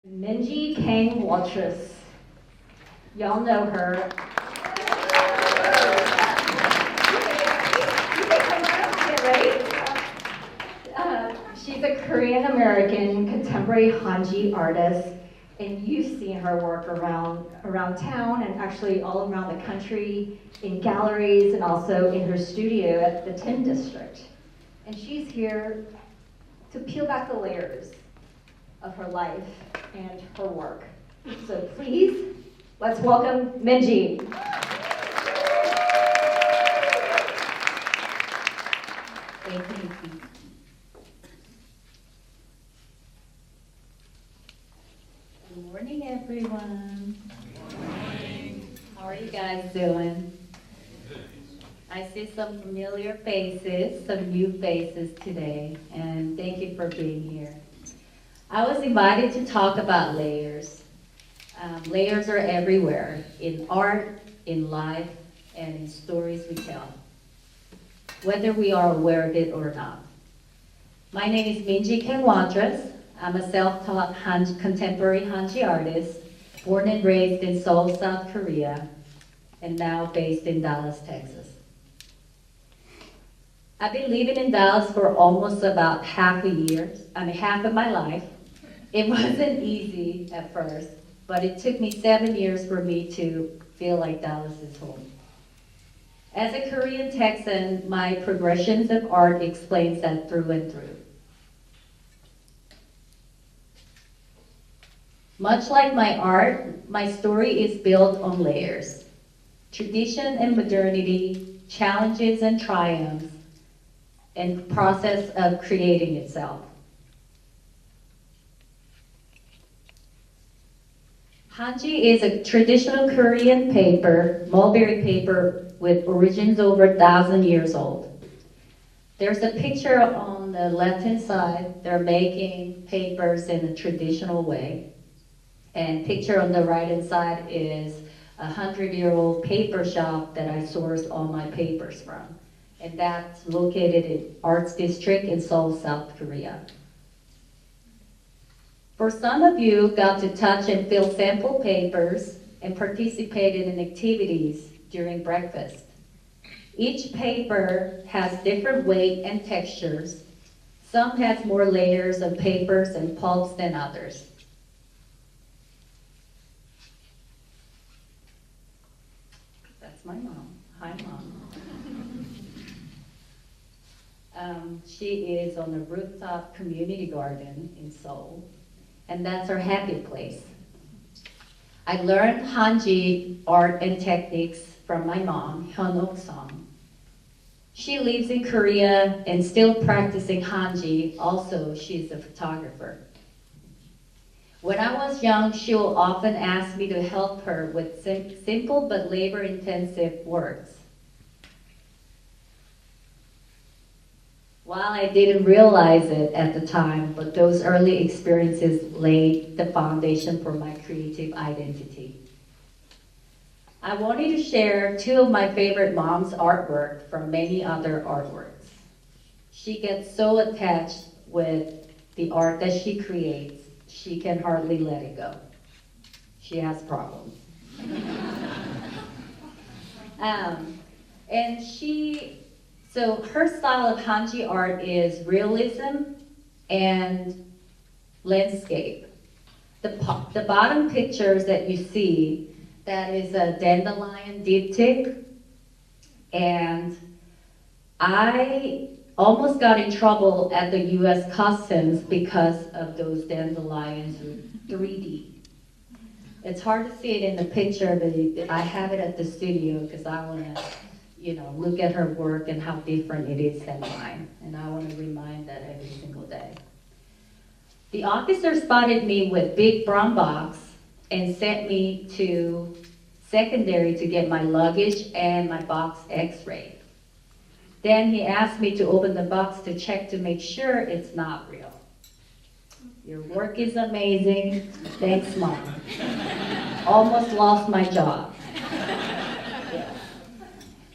Minji Kang-Watrous. Y'all know her. Get ready. She's a Korean-American contemporary Hanji artist, and you've seen her work around town and actually all around the country in galleries and also in her studio at the Tin District. And she's here to peel back the layers of her life and her work. So please, let's welcome Minji. Thank you, Nikki. Good morning, everyone. Good morning. How are you guys doing? I see some familiar faces, some new faces today, and thank you for being here. I was invited to talk about layers. Layers are everywhere, in art, in life, and in stories we tell, whether we are aware of it or not. My name is Minji Kang-Watrous. I'm a self-taught contemporary Hanji artist, born and raised in Seoul, South Korea, and now based in Dallas, Texas. I've been living in Dallas for almost about half of my life. It wasn't easy at first, but it took me 7 years for me to feel like Dallas is home. As a Korean Texan, my progressions of art explains that through and through. Much like my art, my story is built on layers. Tradition and modernity, challenges and triumphs, and process of creating itself. Hanji is a traditional Korean paper, mulberry paper, with origins over 1,000 years old. There's a picture on the left-hand side. They're making papers in a traditional way. And picture on the right-hand side is a 100-year-old paper shop that I sourced all my papers from. And that's located in Arts District in Seoul, South Korea. For some of you, got to touch and feel sample papers and participated in activities during breakfast. Each paper has different weight and textures. Some has more layers of papers and pulps than others. That's my mom. Hi, Mom. She is on the rooftop community garden in Seoul, and that's her happy place. I learned Hanji art and techniques from my mom, Hyun-Ok-sung. She lives in Korea and still practicing Hanji. Also, she's a photographer. When I was young, she will often ask me to help her with simple but labor-intensive works. While I didn't realize it at the time, but those early experiences laid the foundation for my creative identity. I wanted to share two of my favorite mom's artwork from many other artworks. She gets so attached with the art that she creates, she can hardly let it go. She has problems. So her style of Hanji art is realism and landscape. The bottom pictures that you see, that is a dandelion diptych, and I almost got in trouble at the US Customs because of those dandelions with 3D. It's hard to see it in the picture, but I have it at the studio because I want to look at her work and how different it is than mine. And I want to remind that every single day. The officer spotted me with big brown box and sent me to secondary to get my luggage and my box x-rayed. Then he asked me to open the box to check to make sure it's not real. Your work is amazing. Thanks, Mom. Almost lost my job.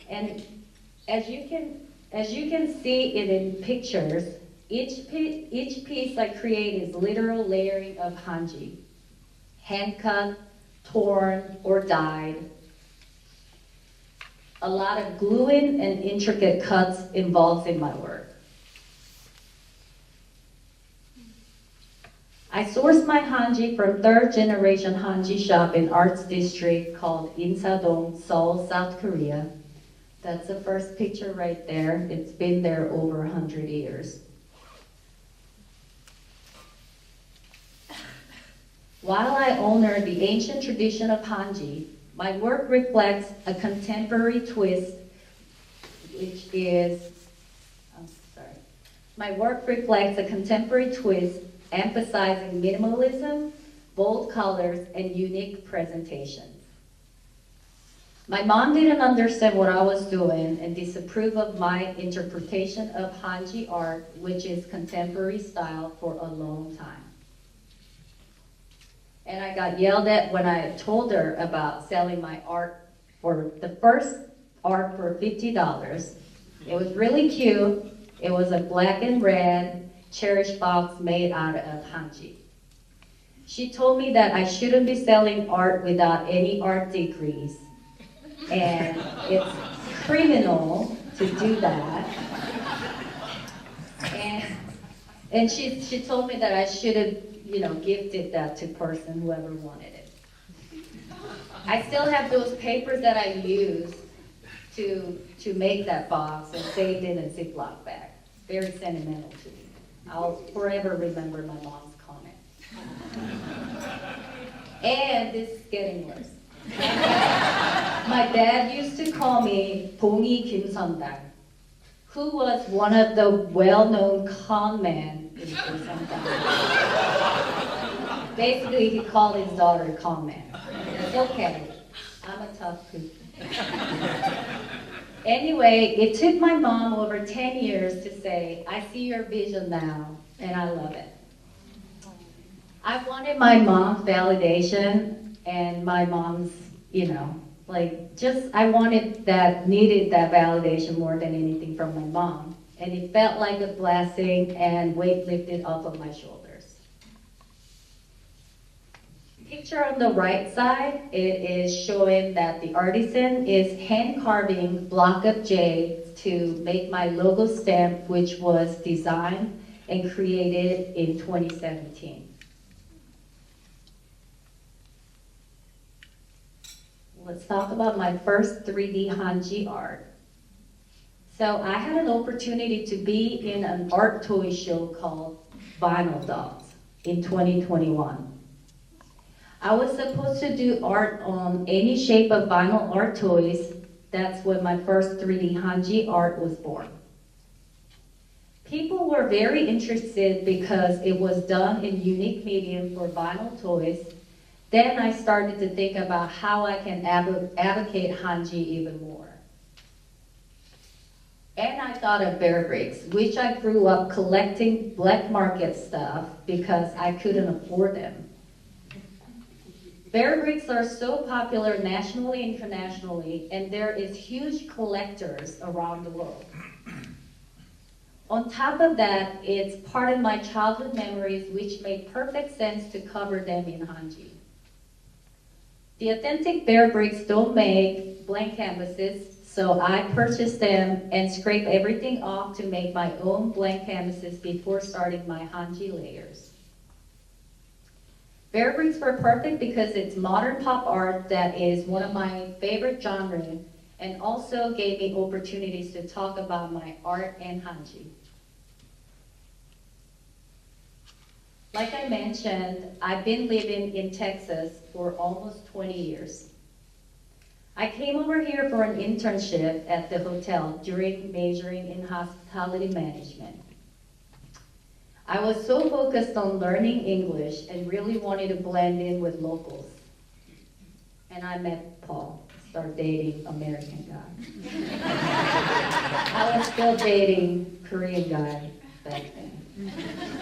And as you can see it in pictures, each piece I create is literal layering of Hanji. hand cut, torn, or dyed. A lot of gluing and intricate cuts involved in my work. I sourced my hanji from third generation hanji shop in arts district called Insadong, Seoul, South Korea. That's the first picture right there. It's been there over 100 years. While I honor the ancient tradition of hanji, my work reflects a contemporary twist, my work reflects a contemporary twist emphasizing minimalism, bold colors, and unique presentation. My mom didn't understand what I was doing and disapproved of my interpretation of hanji art, which is contemporary style, for a long time. And I got yelled at when I told her about selling my art for the first art for $50. It was really cute. It was a black and red cherished box made out of hanji. She told me that I shouldn't be selling art without any art degrees. And it's criminal to do that. And she told me that I should have, gifted that to person, whoever wanted it. I still have those papers that I used to make that box and saved in a Ziploc bag. Very sentimental to me. I'll forever remember my mom's comment. And this is getting worse. My dad used to call me Bongi Kim Sundang, who was one of the well-known con men in Kim Sundang. Basically, he called his daughter con man. It's okay. I'm a tough cookie. Anyway, it took my mom over 10 years to say, I see your vision now, and I love it. I wanted my mom's validation and my mom's, I needed that validation more than anything from my mom. And it felt like a blessing and weight lifted off of my shoulders. Picture on the right side, it is showing that the artisan is hand carving block of jade to make my logo stamp, which was designed and created in 2017. Let's talk about my first 3D hanji art. So I had an opportunity to be in an art toy show called Vinyl Dolls in 2021. I was supposed to do art on any shape of vinyl art toys. That's when my first 3D hanji art was born. People were very interested because it was done in unique medium for vinyl toys. Then I started to think about how I can advocate hanji even more. And I thought of bear bricks, which I grew up collecting black market stuff because I couldn't afford them. Bear bricks are so popular nationally and internationally, and there is huge collectors around the world. On top of that, it's part of my childhood memories, which made perfect sense to cover them in hanji. The authentic bear bricks don't make blank canvases, so I purchased them and scraped everything off to make my own blank canvases before starting my hanji layers. Bear bricks were perfect because it's modern pop art that is one of my favorite genres, and also gave me opportunities to talk about my art and hanji. Like I mentioned, I've been living in Texas for almost 20 years. I came over here for an internship at the hotel during majoring in hospitality management. I was so focused on learning English and really wanted to blend in with locals. And I met Paul, started dating American guy. I was still dating Korean guy back then.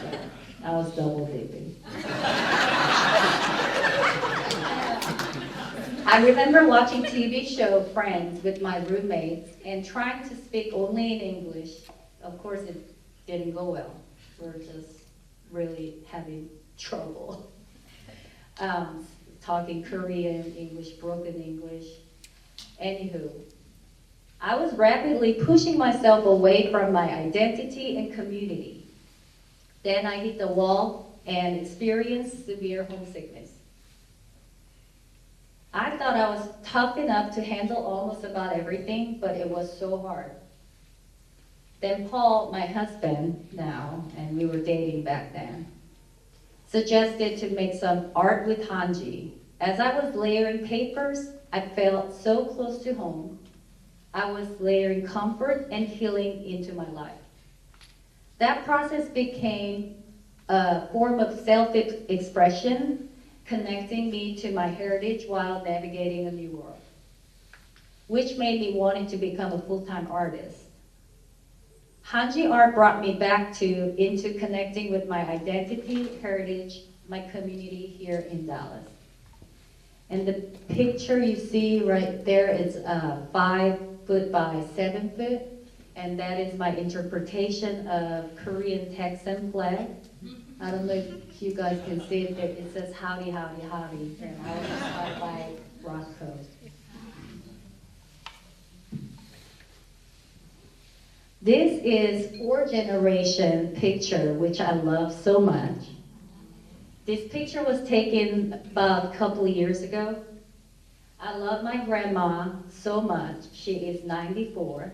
So I was double dipping. I remember watching TV show Friends with my roommates and trying to speak only in English. Of course, it didn't go well. We're just really having trouble. talking Korean, English, broken English. Anywho, I was rapidly pushing myself away from my identity and community. Then I hit the wall and experienced severe homesickness. I thought I was tough enough to handle almost about everything, but it was so hard. Then Paul, my husband now, and we were dating back then, suggested to make some art with Hanji. As I was layering papers, I felt so close to home. I was layering comfort and healing into my life. That process became a form of self-expression, connecting me to my heritage while navigating a new world, which made me wanting to become a full-time artist. Hanji art brought me back into connecting with my identity, heritage, my community here in Dallas. And the picture you see right there is 5 foot by 7 foot, and that is my interpretation of Korean Texan flag. I don't know if you guys can see it there. It says howdy, howdy, howdy, and I was inspired by Roscoe. This is 4th-generation picture, which I love so much. This picture was taken about a couple of years ago. I love my grandma so much. She is 94.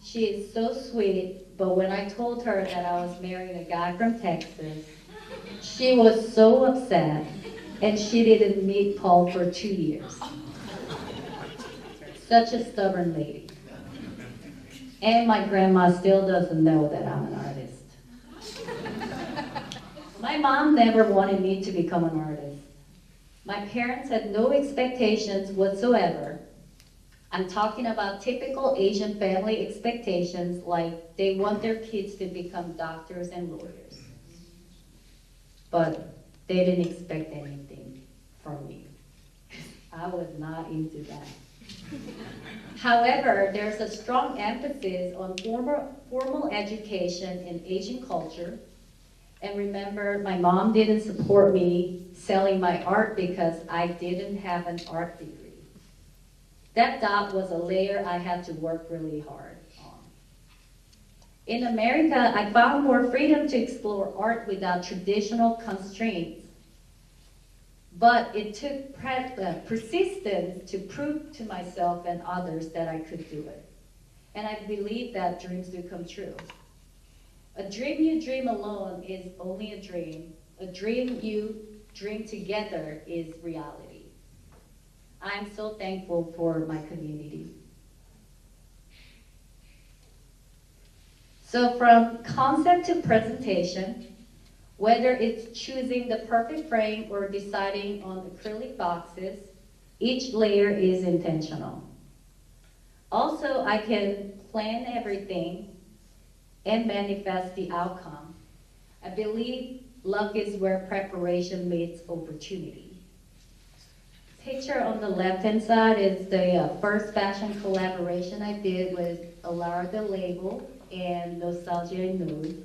She is so sweet, but when I told her that I was marrying a guy from Texas, she was so upset, and she didn't meet Paul for 2 years. Such a stubborn lady. And my grandma still doesn't know that I'm an artist. My mom never wanted me to become an artist. My parents had no expectations whatsoever. I'm talking about typical Asian family expectations, like they want their kids to become doctors and lawyers. But they didn't expect anything from me. I was not into that. However, there's a strong emphasis on formal education in Asian culture. And remember, my mom didn't support me selling my art because I didn't have an art degree. That doubt was a layer I had to work really hard on. In America, I found more freedom to explore art without traditional constraints. But it took persistence to prove to myself and others that I could do it. And I believe that dreams do come true. A dream you dream alone is only a dream. A dream you dream together is reality. I'm so thankful for my community. So from concept to presentation, whether it's choosing the perfect frame or deciding on acrylic boxes, each layer is intentional. Also, I can plan everything and manifest the outcome. I believe luck is where preparation meets opportunity. Picture on the left-hand side is the first fashion collaboration I did with Alara the Label and Nostalgia Nude.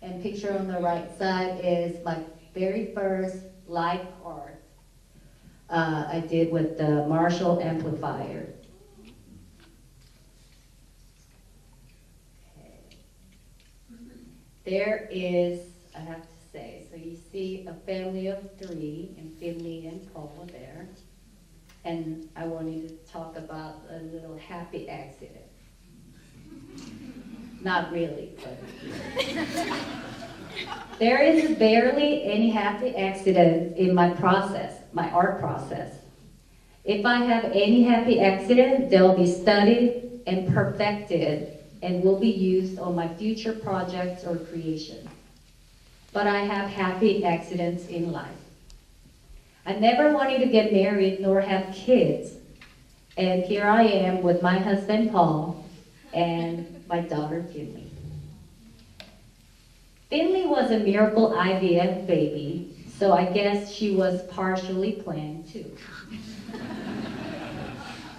And picture on the right side is my very first live art I did with the Marshall amplifier. Okay. There is, I have to say, so you see a family of 3, and Finley and Paul there. And I wanted to talk about a little happy accident. Not really, but there is barely any happy accident in my process, my art process. If I have any happy accident, they'll be studied and perfected and will be used on my future projects or creation. But I have happy accidents in life. I never wanted to get married nor have kids. And here I am with my husband, Paul, and my daughter, Finley. Finley was a miracle IVF baby, so I guess she was partially planned too.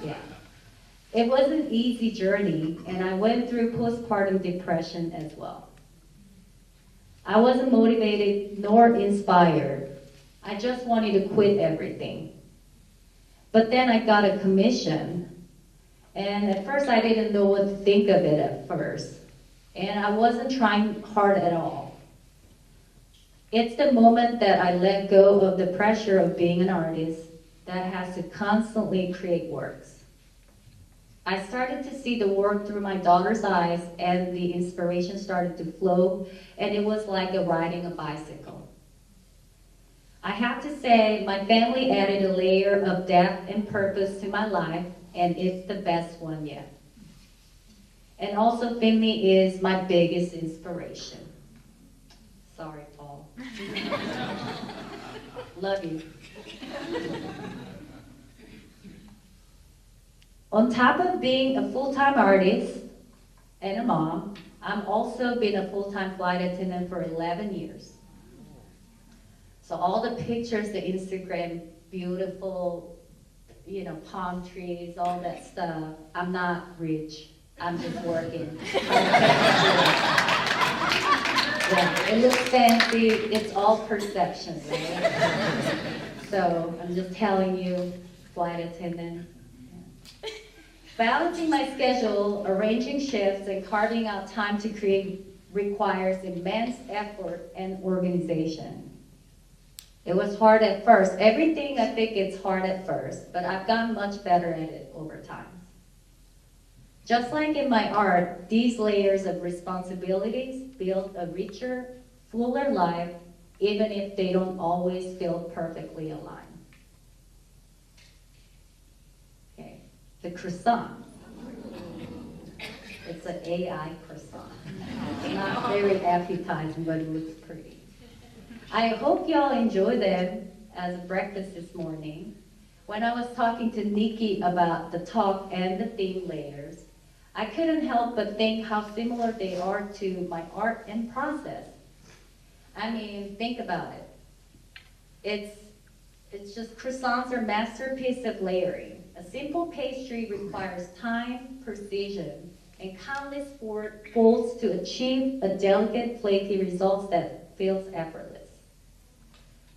Yeah. It was an easy journey, and I went through postpartum depression as well. I wasn't motivated nor inspired. I just wanted to quit everything. But then I got a commission, and at first I didn't know what to think of it at first. And I wasn't trying hard at all. It's the moment that I let go of the pressure of being an artist that has to constantly create works. I started to see the work through my daughter's eyes, and the inspiration started to flow, and it was like riding a bicycle. I have to say, my family added a layer of depth and purpose to my life, and it's the best one yet. And also, Finley is my biggest inspiration. Sorry, Paul. Love you. On top of being a full-time artist and a mom, I've also been a full-time flight attendant for 11 years. So all the pictures, the Instagram, beautiful, palm trees, all that stuff, I'm not rich. I'm just working. Yeah, it looks fancy. It's all perception, right? So I'm just telling you, flight attendant. Balancing my schedule, arranging shifts, and carving out time to create requires immense effort and organization. It was hard at first. Everything, I think it's hard at first, but I've gotten much better at it over time. Just like in my art, these layers of responsibilities build a richer, fuller life, even if they don't always feel perfectly aligned. Okay, the croissant. It's an AI croissant. It's not very appetizing, but it looks pretty. I hope y'all enjoy them as a breakfast this morning. When I was talking to Nikki about the talk and the theme layers, I couldn't help but think how similar they are to my art and process. I mean, think about it. It's just croissants are masterpiece of layering. A simple pastry requires time, precision, and countless folds to achieve a delicate, flaky result that feels effortless.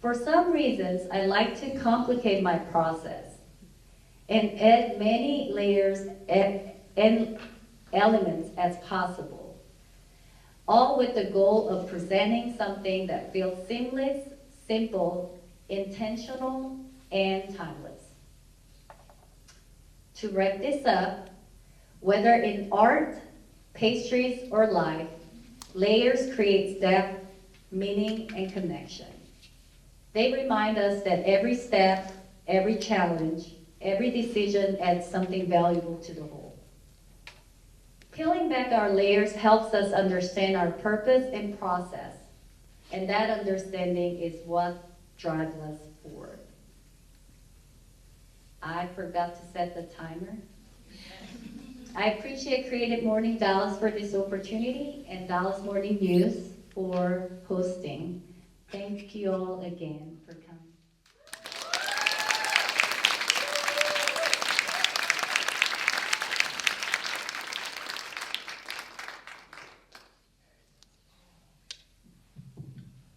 For some reasons, I like to complicate my process and add many layers and elements as possible, all with the goal of presenting something that feels seamless, simple, intentional, and timeless. To wrap this up, whether in art, pastries, or life, layers create depth, meaning, and connection. They remind us that every step, every challenge, every decision adds something valuable to the whole. Peeling back our layers helps us understand our purpose and process, and that understanding is what drives us forward. I forgot to set the timer. I appreciate Creative Morning Dallas for this opportunity and Dallas Morning News for hosting. Thank you all again for coming.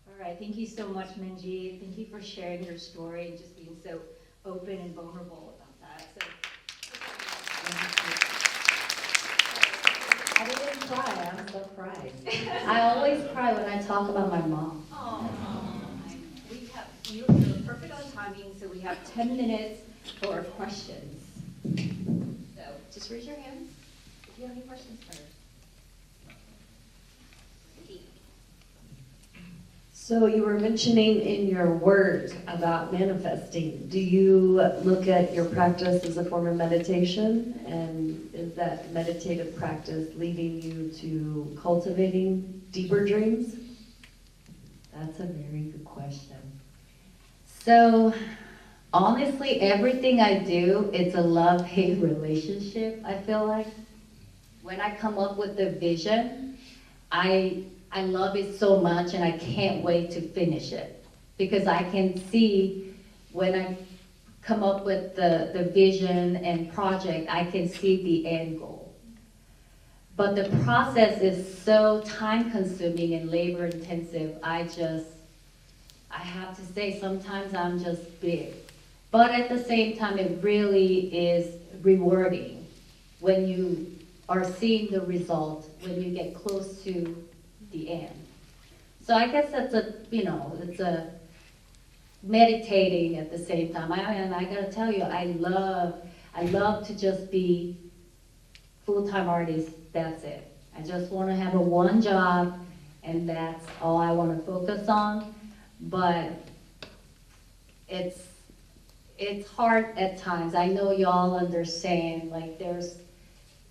All right, thank you so much, Minji. Thank you for sharing your story and just being so open and vulnerable about that. I didn't cry, I'm surprised. I always cry when I talk about my mom. You're perfect on timing, so we have 10 minutes for questions. So just raise your hand if you have any questions for her. So you were mentioning in your work about manifesting. Do you look at your practice as a form of meditation? And is that meditative practice leading you to cultivating deeper dreams? That's a very good question. So, honestly, everything I do, it's a love-hate relationship, I feel like. When I come up with the vision, I love it so much and I can't wait to finish it. Because I can see when I come up with the vision and project, I can see the end goal. But the process is so time-consuming and labor-intensive, I have to say sometimes I'm just big. But at the same time, it really is rewarding when you are seeing the result, when you get close to the end. So I guess that's it's a meditating at the same time. And I gotta tell you, I love to just be full-time artist, that's it. I just wanna have a one job, and that's all I wanna focus on. But it's hard at times. I know y'all understand, like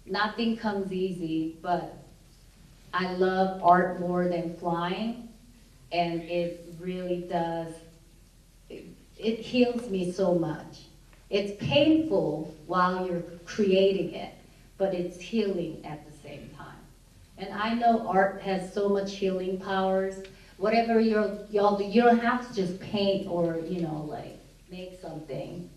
nothing comes easy, but I love art more than flying, and it really does, it heals me so much. It's painful while you're creating it, but it's healing at the same time. And I know art has so much healing powers. Whatever y'all do, you don't have to just paint or, like make something.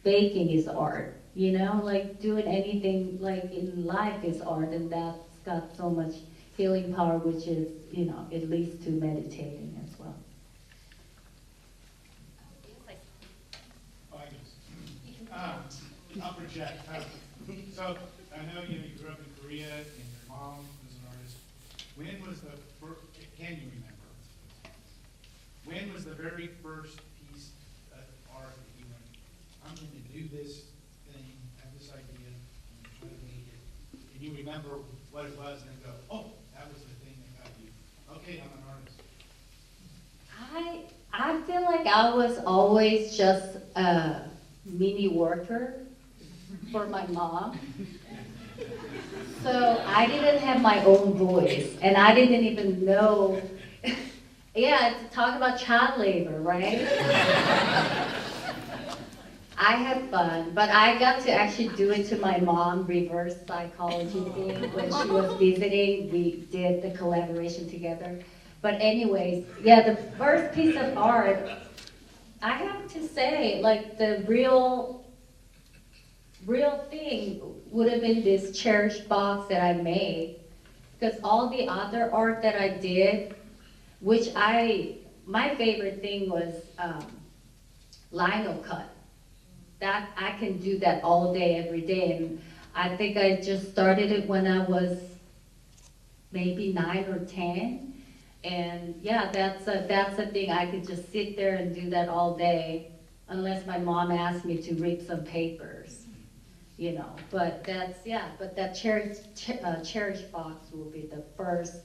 Baking is art, like doing anything like in life is art, and that's got so much healing power, which is, it leads to meditating as well. I'll project. So I know you grew up in Korea and your mom was an artist. When was the first, can you remember? When was the very first piece of art that you went, I'm going to do this thing, have this idea, and try to make it, and you remember what it was and then go, oh, that was the thing that got you. Okay, I'm an artist. I feel like I was always just a mini worker for my mom. So I didn't have my own voice, and I didn't even know. Yeah, talk about child labor, right? I had fun, but I got to actually do it to my mom, reverse psychology thing. When she was visiting, we did the collaboration together. But anyways, yeah, the first piece of art, I have to say, like the real thing would have been this cherished box that I made. Because all the other art that I did, which my favorite thing was lino cut. That I can do that all day, every day. And I think I just started it when I was maybe 9 or 10. And yeah, that's a thing. I could just sit there and do that all day, unless my mom asked me to rip some papers, But but that cherished box will be the first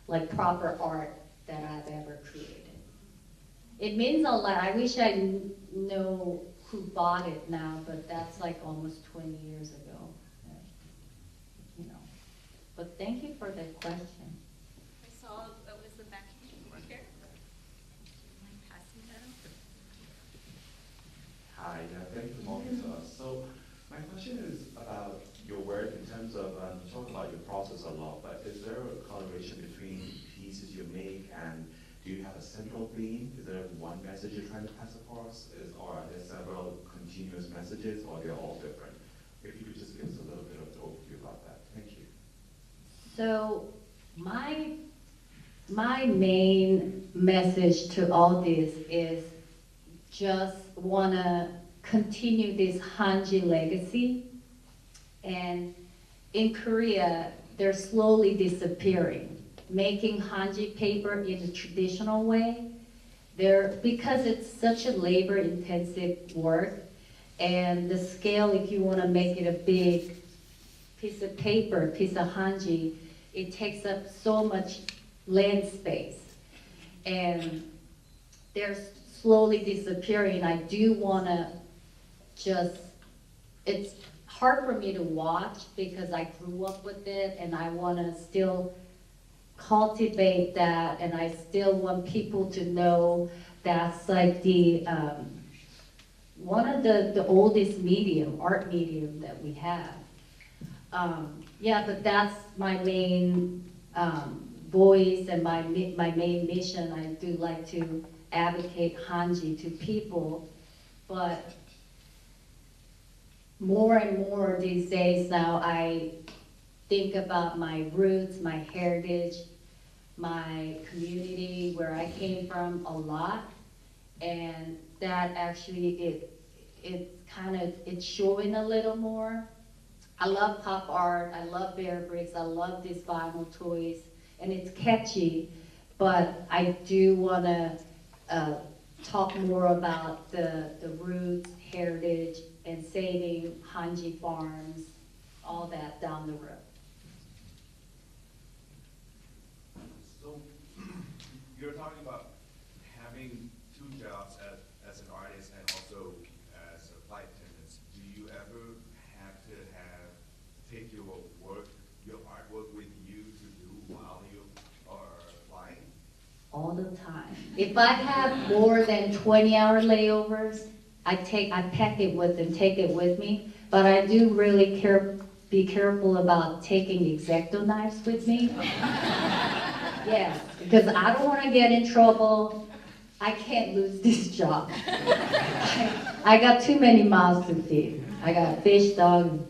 like proper art that I've ever created. It means a lot. I wish I know who bought it now, but that's like almost 20 years ago. But thank you for the question. I saw it was the back of your work here. Am I passing that Hi, thank you for talking to us. So my question is about your work in terms of, you talk about your process a lot, but is there a correlation between pieces you make, and do you have a central theme? Is there one message you're trying to pass across? Or are there several continuous messages, or they're all different? If you could just give us a little bit of an overview about that. Thank you. So my main message to all this is just want to continue this Hanji legacy. And in Korea, they're slowly disappearing. Making Hanji paper in a traditional way, because it's such a labor-intensive work, and the scale, if you want to make it a big piece of paper, piece of Hanji, it takes up so much land space. And they're slowly disappearing. I do want to it's hard for me to watch because I grew up with it, and I want to still cultivate that, and I still want people to know that's like the one of the oldest art medium that we have. Yeah, but that's my main voice and my main mission. I do like to advocate Hanji to people, but more and more these days now I think about my roots, my heritage, my community where I came from a lot, and that actually it's showing a little more. I love pop art, I love bear bricks, I love these vinyl toys, and it's catchy, but I do wanna talk more about the roots, heritage, and saving Hanji farms, all that down the road. So, you're talking about having two jobs as an artist and also as a flight attendant. Do you ever have to take your artwork with you to do while you are flying? All the time. If I have more than 20-hour layovers, I pack it with and take it with me. But I do really be careful about taking X-Acto knives with me. Yes, because I don't want to get in trouble. I can't lose this job. I got too many mouths to feed. I got fish, dog.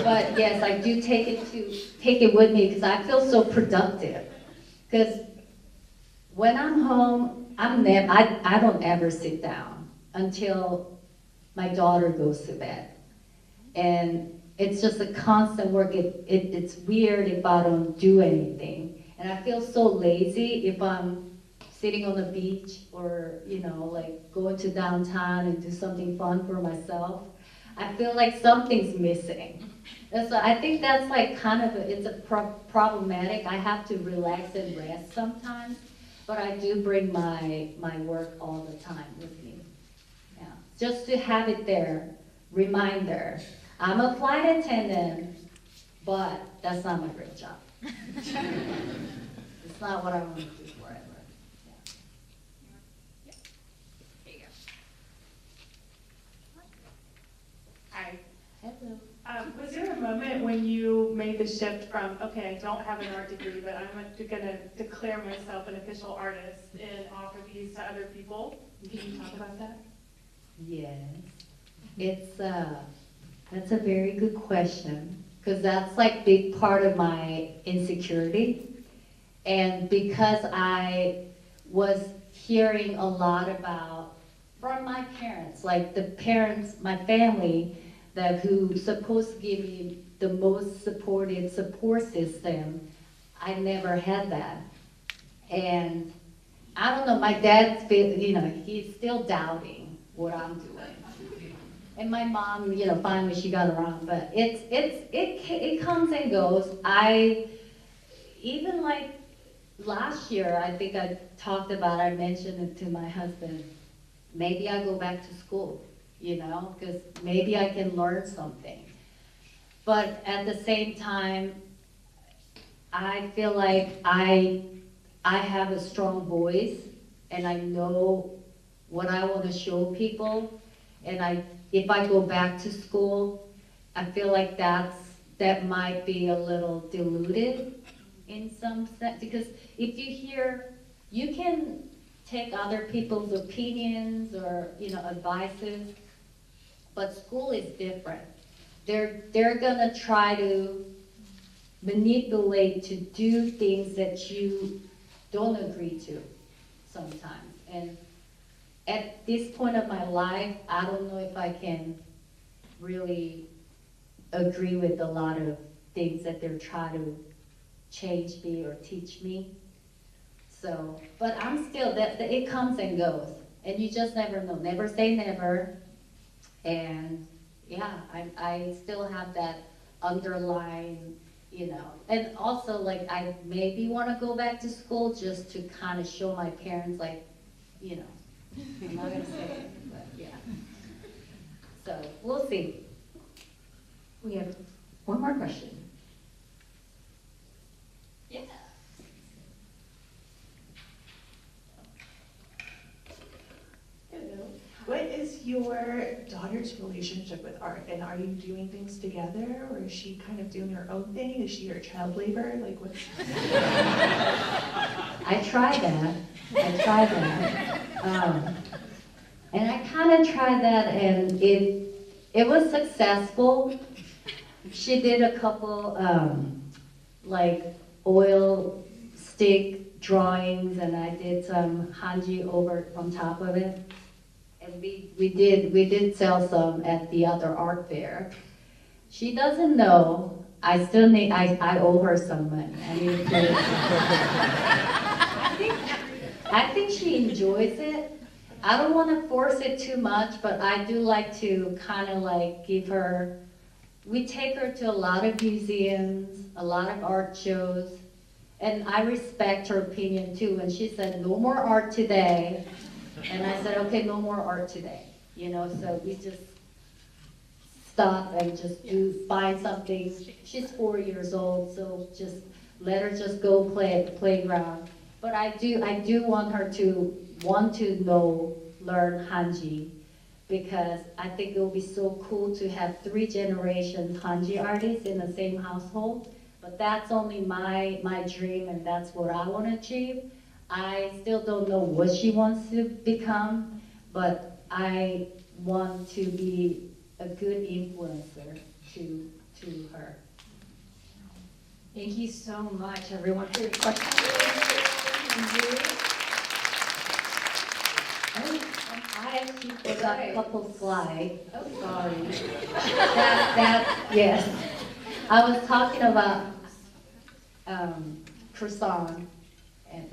But yes, I do take it with me because I feel so productive. Because when I'm home, I don't ever sit down until my daughter goes to bed. And it's just a constant work. It's weird if I don't do anything. And I feel so lazy if I'm sitting on the beach or, like going to downtown and do something fun for myself. I feel like something's missing. And so I think that's like it's problematic. I have to relax and rest sometimes, but I do bring my work all the time with me. Yeah, just to have it there, reminder. I'm a flight attendant, but that's not my real job. It's not what I want to do forever. There you go. Hi. Hello. Was there a moment when you made the shift from, okay, I don't have an art degree, but I'm going to declare myself an official artist and offer these to other people? Can you talk about that? Yes, that's a very good question, because that's like big part of my insecurity. And because I was hearing a lot about, from my parents, like the parents, my family, who supposed to give me the most supportive support system, I never had that. And I don't know, my dad's, he's still doubting what I'm doing. And my mom, finally she got around, but it comes and goes. Even like last year, I think I talked about, I mentioned it to my husband, maybe I go back to school, because maybe I can learn something. But at the same time, I feel like I have a strong voice, and I know what I want to show people, and if I go back to school, I feel like that might be a little diluted in some sense, because if you can take other people's opinions or advices, but school is different. They're gonna try to manipulate to do things that you don't agree to sometimes. And at this point of my life, I don't know if I can really agree with a lot of things that they're trying to change me or teach me. So, but I'm still, it comes and goes. And you just never know. Never say never. And yeah, I still have that underlying, and also like I maybe want to go back to school just to kind of show my parents, like, I'm not gonna say it, but yeah. So we'll see. We have one more question. Yeah. Hello. What is your daughter's relationship with art? And are you doing things together, or is she kind of doing her own thing? Is she your child labor? Like what's... I tried that. And I kind of tried that, and it was successful. She did a couple like oil stick drawings, and I did some hanji over on top of it. And we did sell some at the other art fair. She doesn't know. I still need. I owe her some money. I need to. I think she enjoys it. I don't want to force it too much, but I do like to kind of like give her. We take her to a lot of museums, a lot of art shows, and I respect her opinion too. And she said, "No more art today," and I said, "Okay, no more art today." You know, so we just stop and just find something. She's 4 years old, so just let her just go play at the playground. But I do want her to learn Hanji, because I think it will be so cool to have 3 generations Hanji artists in the same household. But that's only my dream, and that's what I want to achieve. I still don't know what she wants to become, but I want to be a good influencer to her. Thank you so much, everyone, for your questions. I actually forgot a couple slides. Oh, Sorry. Yes. I was talking about croissant. And,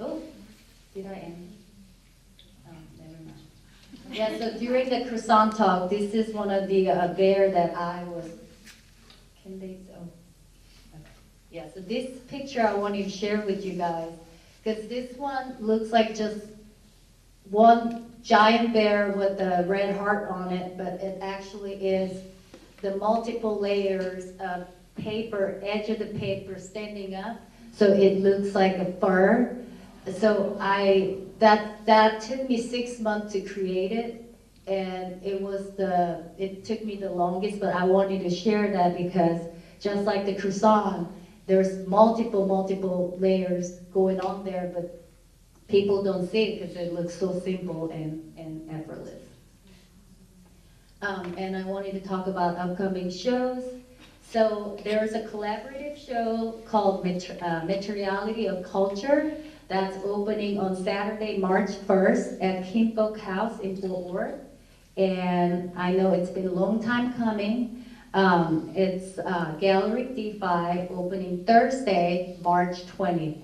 did I end? Oh, never mind. Yeah, so during the croissant talk, this is one of the bear that I was, can they, okay. Yeah, so this picture I wanted to share with you guys, because this one looks like just one giant bear with a red heart on it, but it actually is the multiple layers of paper, edge of the paper standing up, so it looks like a fur. So that took me 6 months to create it, and it took me the longest, but I wanted to share that because just like the croissant, there's multiple layers going on there, but people don't see it because it looks so simple and effortless. And I wanted to talk about upcoming shows. So there's a collaborative show called Materiality of Culture that's opening on Saturday, March 1st at Kinfolk House in Fort Worth. And I know it's been a long time coming. It's Gallery D5 opening Thursday, March 20th.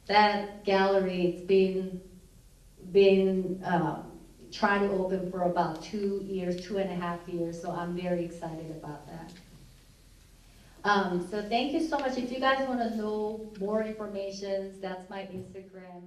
That gallery, it's been trying to open for about 2 years, 2.5 years, so I'm very excited about that. So thank you so much. If you guys want to know more information, that's my Instagram.